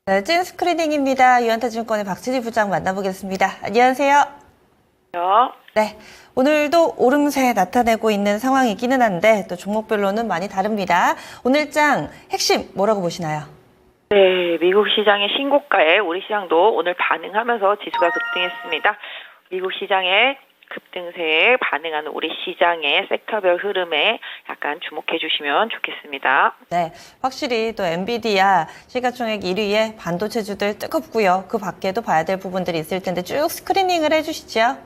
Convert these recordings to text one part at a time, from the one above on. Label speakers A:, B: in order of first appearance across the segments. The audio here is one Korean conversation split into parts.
A: 네, 찐 스크리닝입니다. 유한타증권의 박진희 부장 만나보겠습니다. 안녕하세요. 네, 오늘도 오름세 나타내고 있는 상황이기는 한데 또 종목별로는 많이 다릅니다. 오늘 장 핵심 뭐라고 보시나요?
B: 네, 미국 시장의 신고가에 우리 시장도 오늘 반응하면서 지수가 급등했습니다. 미국 시장의 급등세에 반응하는 우리 시장의 섹터별 흐름에 약간 주목해 주시면 좋겠습니다.
A: 네, 확실히 또 엔비디아 시가총액 1위에 반도체주들 뜨겁고요. 그 밖에도 봐야 될 부분들이 있을 텐데 쭉 스크리닝을 해주시죠.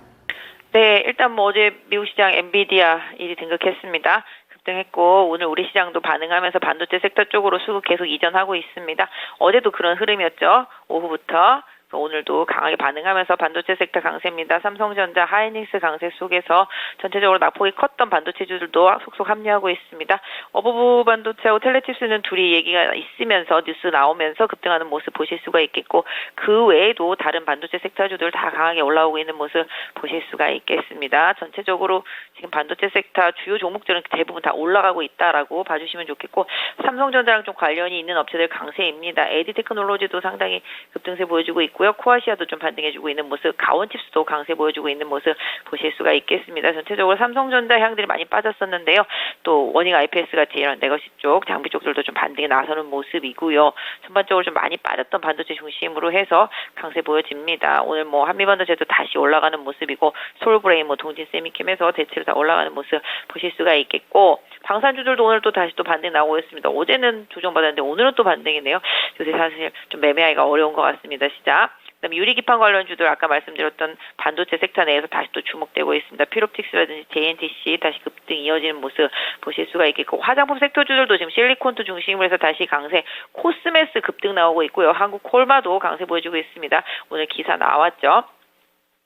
B: 네, 일단 어제 미국 시장 엔비디아 1위 등극했습니다. 급등했고 오늘 우리 시장도 반응하면서 반도체 섹터 쪽으로 수급 계속 이전하고 있습니다. 어제도 그런 흐름이었죠. 오후부터. 오늘도 강하게 반응하면서 반도체 섹터 강세입니다. 삼성전자, 하이닉스 강세 속에서 전체적으로 낙폭이 컸던 반도체주들도 속속 합류하고 있습니다. 어버브 반도체하고 텔레칩스는 둘이 얘기가 있으면서 뉴스 나오면서 급등하는 모습 보실 수가 있겠고, 그 외에도 다른 반도체 섹터주들 다 강하게 올라오고 있는 모습 보실 수가 있겠습니다. 전체적으로 지금 반도체 섹터 주요 종목들은 대부분 다 올라가고 있다라고 봐주시면 좋겠고, 삼성전자랑 좀 관련이 있는 업체들 강세입니다. 에디 테크놀로지도 상당히 급등세 보여주고 있고, 코아시아도 좀 반등해주고 있는 모습, 가온칩스도 강세 보여주고 있는 모습 보실 수가 있겠습니다. 전체적으로 삼성전자 향들이 많이 빠졌었는데요. 또 워닝 IPS 같이 이런 레거시 쪽, 장비 쪽들도 좀 반등에 나서는 모습이고요. 전반적으로 좀 많이 빠졌던 반도체 중심으로 해서 강세 보여집니다. 오늘 한미반도체도 다시 올라가는 모습이고, 솔브레인, 동진 세미캠에서 대체로 다 올라가는 모습 보실 수가 있겠고, 방산주들도 오늘 또 다시 또 반등 나오고 있습니다. 어제는 조정받았는데 오늘은 또 반등이네요. 요새 사실 좀 매매하기가 어려운 것 같습니다. 시작. 그다음에 유리기판 관련주들 아까 말씀드렸던 반도체 섹터 내에서 다시 또 주목되고 있습니다. 피롭틱스라든지 JNTC 다시 급등 이어지는 모습 보실 수가 있겠고, 화장품 섹터주들도 지금 실리콘투 중심으로 해서 다시 강세, 코스메스 급등 나오고 있고요. 한국 콜마도 강세 보여주고 있습니다. 오늘 기사 나왔죠.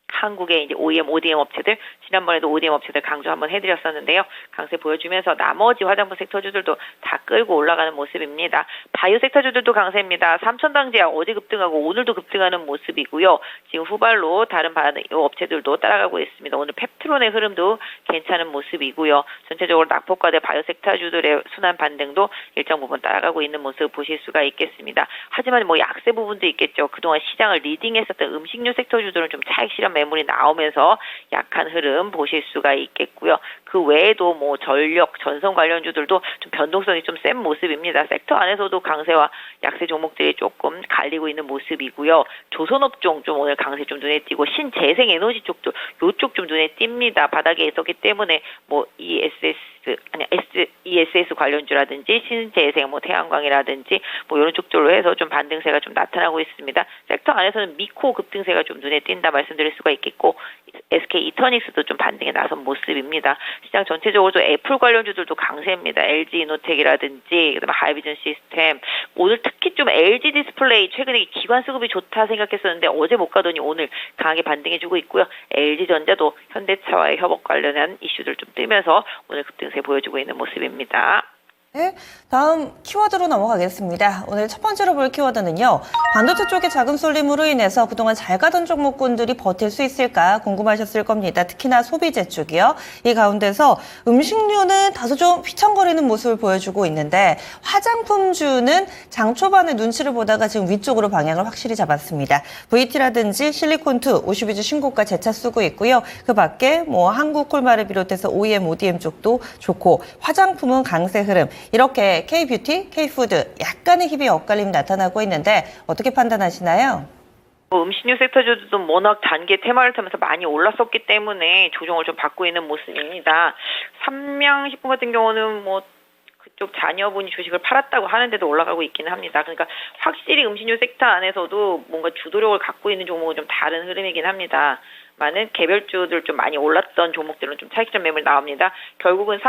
B: 한국의 이제 OEM, ODM 업체들, 지난번에도 ODM 업체들 강조 한번 해드렸었는데요. 강세 보여주면서 나머지 화장품 섹터주들도 다 끌고 올라가는 모습입니다. 바이오 섹터주들도 강세입니다. 삼천당제약 어제 급등하고 오늘도 급등하는 모습이고요. 지금 후발로 다른 업체들도 따라가고 있습니다. 오늘 펩트론의 흐름도 괜찮은 모습이고요. 전체적으로 낙폭과대 바이오 섹터주들의 순환 반등도 일정 부분 따라가고 있는 모습 보실 수가 있겠습니다. 하지만 약세 부분도 있겠죠. 그동안 시장을 리딩했었던 음식료 섹터주들은 좀 차익 실현 매물이 나오면서 약한 흐름 보실 수가 있겠고요. 그 외에도 전력, 전선 관련주들도 좀 변동성이 좀 센 모습입니다. 섹터 안에서도 강세와 약세 종목들이 조금 갈리고 있는 모습이고요. 조선업종 좀 오늘 강세 좀 눈에 띄고, 신재생 에너지 쪽도 요쪽 좀 눈에 띕니다. 바닥에 있었기 때문에 ESS 관련주라든지 신재생, 태양광이라든지 이런 쪽들로 해서 좀 반등세가 좀 나타나고 있습니다. 섹터 안에서는 미코 급등세가 좀 눈에 띈다 말씀드릴 수가 있겠고, SK 이터닉스도 좀 반등에 나선 모습입니다. 시장 전체적으로 애플 관련주들도 강세입니다. LG 이노텍이라든지 그다음에 하이비전 시스템, 오늘 특히 좀 LG 디스플레이 최근에 기관 수급이 좋다 생각했었는데 어제 못 가더니 오늘 강하게 반등해주고 있고요. LG전자도 현대차와의 협업 관련한 이슈들 좀 뜨면서 오늘 급등세 보여주고 있는 모습입니다.
A: 네, 다음 키워드로 넘어가겠습니다. 오늘 첫 번째로 볼 키워드는요. 반도체 쪽의 자금 쏠림으로 인해서 그동안 잘 가던 종목군들이 버틸 수 있을까 궁금하셨을 겁니다. 특히나 소비재 쪽이요. 이 가운데서 음식료는 다소 좀 휘청거리는 모습을 보여주고 있는데, 화장품주는 장 초반에 눈치를 보다가 지금 위쪽으로 방향을 확실히 잡았습니다. VT라든지 실리콘투, 오슈비즈 신고가 재차 쓰고 있고요. 그 밖에 한국 콜마를 비롯해서 OEM, ODM 쪽도 좋고, 화장품은 강세 흐름. 이렇게 K뷰티, K푸드 약간의 힘이 엇갈림 나타나고 있는데 어떻게 판단하시나요?
B: 음식료 섹터주도 워낙 단기 테마를 타면서 많이 올랐었기 때문에 조정을 좀 받고 있는 모습입니다. 삼양식품 같은 경우는 그쪽 자녀분이 주식을 팔았다고 하는데도 올라가고 있기는 합니다. 그러니까 확실히 음식료 섹터 안에서도 뭔가 주도력을 갖고 있는 종목은 좀 다른 흐름이긴 합니다. 많은 개별주들 좀 많이 올랐던 종목들은 좀 차익점 매물 나옵니다. 결국은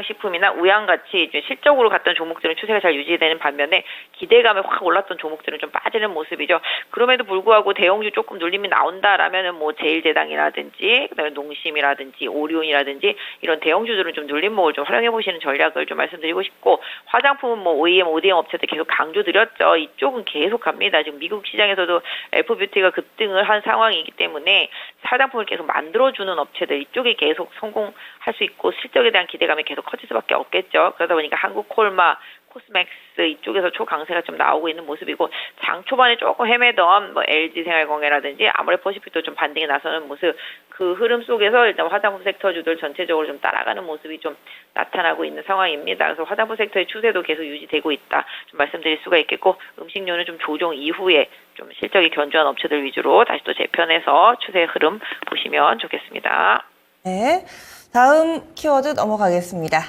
B: 식품이나 우양같이 실적으로 갔던 종목들은 추세가 잘 유지되는 반면에 기대감에 확 올랐던 종목들은 좀 빠지는 모습이죠. 그럼에도 불구하고 대형주 조금 눌림이 나온다라면은 제일제당이라든지 그다음에 농심이라든지 오리온이라든지 이런 대형주들은 좀 눌림목을 좀 활용해 보시는 전략을 좀 말씀드리고 싶고, 화장품은 OEM, ODM 업체들 계속 강조드렸죠. 이쪽은 계속 갑니다. 지금 미국 시장에서도 F뷰티가 급등을 한 상황이기 때문에 화장품을 계속 만들어주는 업체들 이쪽이 계속 성공할 수 있고 실적에 대한 기대감이 계속 커질 수밖에 없겠죠. 그러다 보니까 한국 콜마, 코스맥스 이쪽에서 초강세가 좀 나오고 있는 모습이고 장 초반에 조금 헤매던 뭐 LG생활건해라든지 아모레퍼시픽도 좀 반등에 나서는 모습 그 흐름 속에서 일단 화장품 섹터주들 전체적으로 좀 따라가는 모습이 좀 나타나고 있는 상황입니다. 그래서 화장품 섹터의 추세도 계속 유지되고 있다 좀 말씀드릴 수가 있겠고 음식료는 좀 조정 이후에 좀 실적이 견조한 업체들 위주로 다시 또 재편해서 추세 흐름 보시면 좋겠습니다.
A: 네, 다음 키워드 넘어가겠습니다.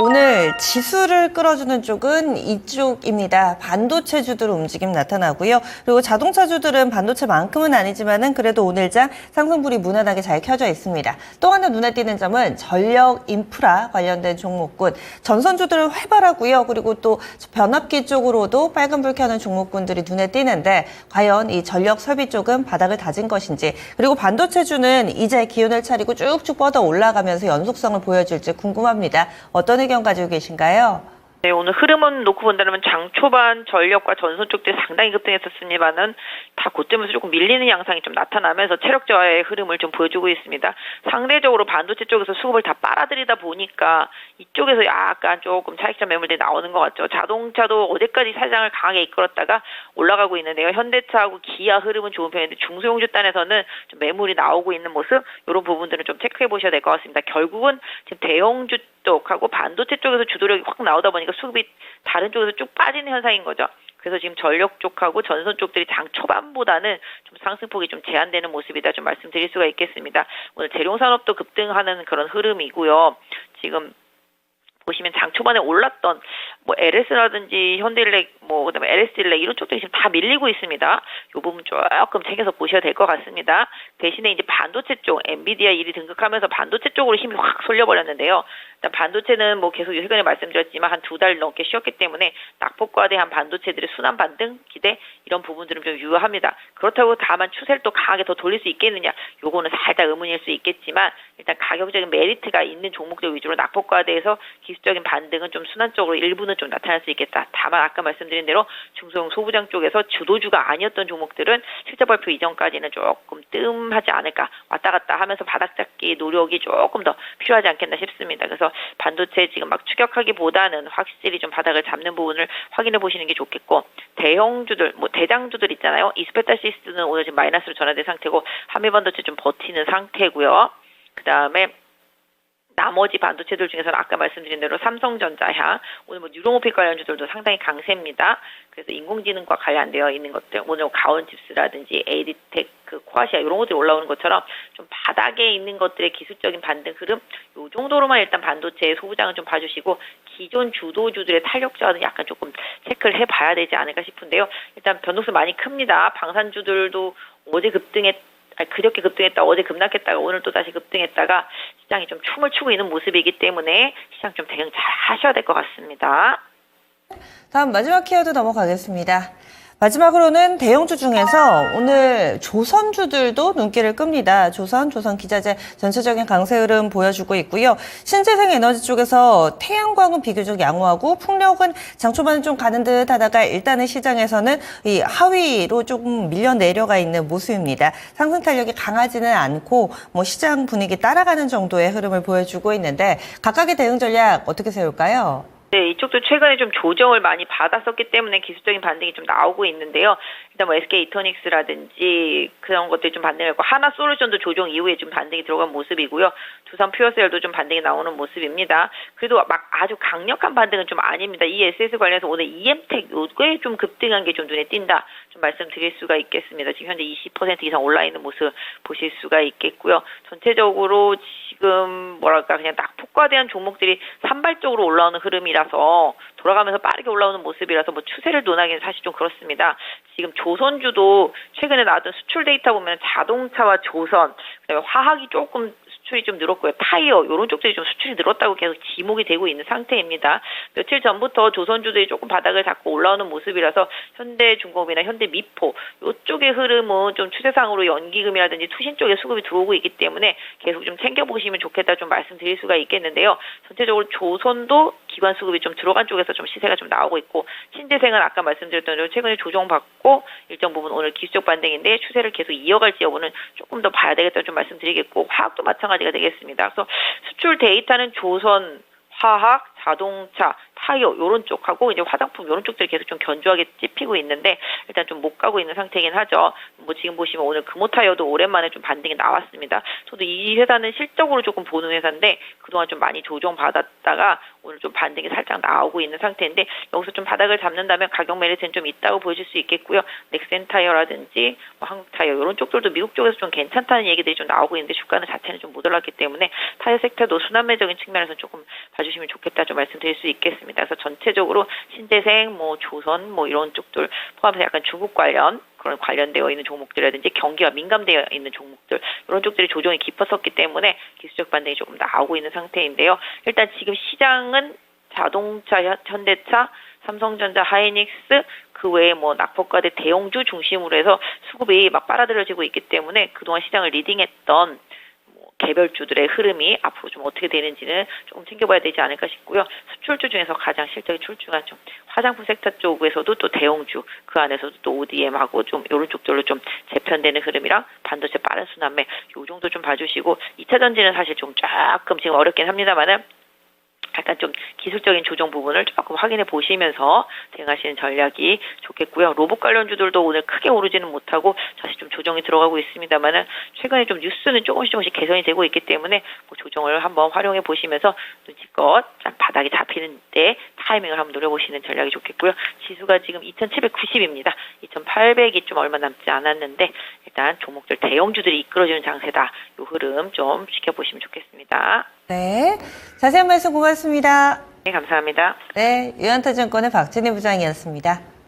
A: 오늘 지수를 끌어주는 쪽은 이쪽입니다. 반도체주들 움직임 나타나고요. 그리고 자동차주들은 반도체만큼은 아니지만은 그래도 오늘장 상승불이 무난하게 잘 켜져 있습니다. 또 하나 눈에 띄는 점은 전력 인프라 관련된 종목군, 전선주들은 활발하고요. 그리고 또 변압기 쪽으로도 빨간불 켜는 종목군들이 눈에 띄는데 과연 이 전력 설비 쪽은 바닥을 다진 것인지, 그리고 반도체주는 이제 기운을 차리고 쭉쭉 뻗어 올라가면서 연속성을 보여줄지 궁금합니다. 어떤 의견 가지고 계신가요?
B: 네, 오늘 흐름은 놓고 본다면 장 초반 전력과 전선 쪽들이 상당히 급등했었습니다만은 다 고점에서 조금 밀리는 양상이 좀 나타나면서 체력 저하의 흐름을 좀 보여주고 있습니다. 상대적으로 반도체 쪽에서 수급을 다 빨아들이다 보니까 이쪽에서 약간 조금 차익점 매물들이 나오는 것 같죠. 자동차도 어제까지 사장을 강하게 이끌었다가 올라가고 있는데요. 현대차하고 기아 흐름은 좋은 편인데 중소형주 단에서는 좀 매물이 나오고 있는 모습, 이런 부분들은 좀 체크해 보셔야 될 것 같습니다. 결국은 지금 대형주 쪽하고 반도체 쪽에서 주도력이 확 나오다 보니까 수급이 다른 쪽에서 쭉 빠지는 현상인 거죠. 그래서 지금 전력 쪽하고 전선 쪽들이 장 초반보다는 좀 상승폭이 좀 제한되는 모습이다 좀 말씀드릴 수가 있겠습니다. 오늘 재룡산업도 급등하는 그런 흐름이고요. 지금 보시면 장 초반에 올랐던 뭐 LS라든지 현대일렉 그다음에 LS일렉 이런 쪽들이 지금 다 밀리고 있습니다. 이 부분 조금 챙겨서 보셔야 될 것 같습니다. 대신에 이제 반도체 쪽 엔비디아 1위 등극하면서 반도체 쪽으로 힘이 확 쏠려버렸는데요. 일단 반도체는 뭐 계속 최근에 말씀드렸지만 한 2달 넘게 쉬었기 때문에 낙폭과대한 반도체들의 순환 반등 기대 이런 부분들은 좀 유효합니다. 그렇다고 다만 추세를 또 강하게 더 돌릴 수 있겠느냐, 요거는 살짝 의문일 수 있겠지만 일단 가격적인 메리트가 있는 종목들 위주로 낙폭과대해서 기술적인 반등은 좀 순환적으로 일부는 좀 나타날 수 있겠다. 다만 아까 말씀드린 대로 중소형 소부장 쪽에서 주도주가 아니었던 종목들은 실적 발표 이전까지는 조금 뜸하지 않을까, 왔다 갔다 하면서 바닥 잡기 노력이 조금 더 필요하지 않겠나 싶습니다. 그래서 반도체 지금 막 추격하기보다는 확실히 좀 바닥을 잡는 부분을 확인해 보시는 게 좋겠고, 대형주들, 대장주들 있잖아요. 이스페타시스는 오늘 지금 마이너스로 전환된 상태고 한미반도체 좀 버티는 상태고요. 그 다음에 나머지 반도체들 중에서는 아까 말씀드린 대로 삼성전자향, 오늘 뉴로모픽 관련주들도 상당히 강세입니다. 그래서 인공지능과 관련되어 있는 것들, 오늘 가온칩스라든지 에이디테크, 코아시아 이런 것들이 올라오는 것처럼 좀 바닥에 있는 것들의 기술적인 반등 흐름, 이 정도로만 일단 반도체의 소부장은 좀 봐주시고 기존 주도주들의 탄력저하는 약간 조금 체크를 해봐야 되지 않을까 싶은데요. 일단 변동성 많이 큽니다. 방산주들도 그저께 급등했다, 어제 급락했다가 오늘 또 다시 급등했다가 시장이 좀 춤을 추고 있는 모습이기 때문에 시장 좀 대응 잘 하셔야 될 것 같습니다.
A: 다음 마지막 키워드 넘어가겠습니다. 마지막으로는 대형주 중에서 오늘 조선주들도 눈길을 끕니다. 조선 기자재 전체적인 강세 흐름 보여주고 있고요. 신재생 에너지 쪽에서 태양광은 비교적 양호하고 풍력은 장 초반에 좀 가는 듯 하다가 일단은 시장에서는 이 하위로 조금 밀려 내려가 있는 모습입니다. 상승 탄력이 강하지는 않고 시장 분위기 따라가는 정도의 흐름을 보여주고 있는데 각각의 대응 전략 어떻게 세울까요?
B: 네, 이쪽도 최근에 좀 조정을 많이 받았었기 때문에 기술적인 반등이 좀 나오고 있는데요. 일단 SK 이터닉스라든지 그런 것들이 좀 반등했고, 하나솔루션도 조정 이후에 좀 반등이 들어간 모습이고요. 두산 퓨어셀도 좀 반등이 나오는 모습입니다. 그래도 막 아주 강력한 반등은 좀 아닙니다. 이 SS 관련해서 오늘 EM텍 요게 좀 급등한 게 좀 눈에 띈다 좀 말씀드릴 수가 있겠습니다. 지금 현재 20% 이상 올라 있는 모습 보실 수가 있겠고요. 전체적으로 지금 그냥 낙폭과대한 종목들이 산발적으로 올라오는 흐름이라서 돌아가면서 빠르게 올라오는 모습이라서 추세를 논하기는 사실 좀 그렇습니다. 지금 조선주도 최근에 나왔던 수출 데이터 보면 자동차와 조선, 그다음에 화학이 조금 수출이 좀 늘었고요. 타이어 이런 쪽들이 좀 수출이 늘었다고 계속 지목이 되고 있는 상태입니다. 며칠 전부터 조선주들이 조금 바닥을 잡고 올라오는 모습이라서 현대중공업이나 현대미포 이쪽의 흐름은 좀 추세상으로 연기금이라든지 투신 쪽에 수급이 들어오고 있기 때문에 계속 좀 챙겨보시면 좋겠다 좀 말씀드릴 수가 있겠는데요. 전체적으로 조선도 기관 수급이 좀 들어간 쪽에서 좀 시세가 좀 나오고 있고, 신재생은 아까 말씀드렸던 대로 최근에 조정받고 일정 부분 오늘 기술적 반등인데 추세를 계속 이어갈지 여부는 조금 더 봐야 되겠다 좀 말씀드리겠고, 화학도 마찬가지가 되겠습니다. 그래서 수출 데이터는 조선, 화학, 자동차, 타이어 요런 쪽하고 이제 화장품 요런 쪽들이 계속 좀 견조하게 찝히고 있는데 일단 좀 못 가고 있는 상태이긴 하죠. 뭐 지금 보시면 오늘 금호 타이어도 오랜만에 좀 반등이 나왔습니다. 저도 이 회사는 실적으로 조금 보는 회사인데 그동안 좀 많이 조정받았다가 오늘 좀 반등이 살짝 나오고 있는 상태인데 여기서 좀 바닥을 잡는다면 가격 메리트는 좀 있다고 보실 수 있겠고요. 넥센 타이어라든지 뭐 한국 타이어 이런 쪽들도 미국 쪽에서 좀 괜찮다는 얘기들이 좀 나오고 있는데 주가는 자체는 좀 못 올랐기 때문에 타이어 섹터도 순환매적인 측면에서 조금 봐주시면 좋겠다 좀 말씀드릴 수 있겠습니다. 그래서 전체적으로 신재생, 뭐 조선, 뭐 이런 쪽들 포함해서 약간 중국 관련 그런 관련되어 있는 종목들이라든지 경기와 민감되어 있는 종목들 이런 쪽들이 조정이 깊었었기 때문에 기술적 반등이 조금 나오고 있는 상태인데요. 일단 지금 시장은 자동차, 현대차, 삼성전자, 하이닉스 그 외에 뭐 낙폭과대 대형주 중심으로 해서 수급이 막 빨아들여지고 있기 때문에 그동안 시장을 리딩했던 개별주들의 흐름이 앞으로 좀 어떻게 되는지는 조금 챙겨봐야 되지 않을까 싶고요. 수출주 중에서 가장 실적이 출중한 좀 화장품 섹터 쪽에서도 또 대형주 그 안에서도 또 ODM하고 좀 이런 쪽들로 좀 재편되는 흐름이랑 반도체 빠른 순환매 요 정도 좀 봐주시고 2차 전지는 사실 좀 조금 지금 어렵긴 합니다만은 약간 좀 기술적인 조정 부분을 조금 확인해 보시면서 대응하시는 전략이 좋겠고요. 로봇 관련주들도 오늘 크게 오르지는 못하고 사실 좀 조정이 들어가고 있습니다만은 최근에 좀 뉴스는 조금씩 개선이 되고 있기 때문에 뭐 조정을 한번 활용해 보시면서 눈치껏 바닥이 잡히는 때 타이밍을 한번 노려보시는 전략이 좋겠고요. 지수가 지금 2,790입니다. 2,800이 좀 얼마 남지 않았는데 일단 종목들 대형주들이 이끌어주는 장세다. 이 흐름 좀 지켜보시면 좋겠습니다.
A: 네, 자세한 말씀 고맙습니다.
B: 네, 감사합니다.
A: 네, 유한타증권의 박진희 부장이었습니다.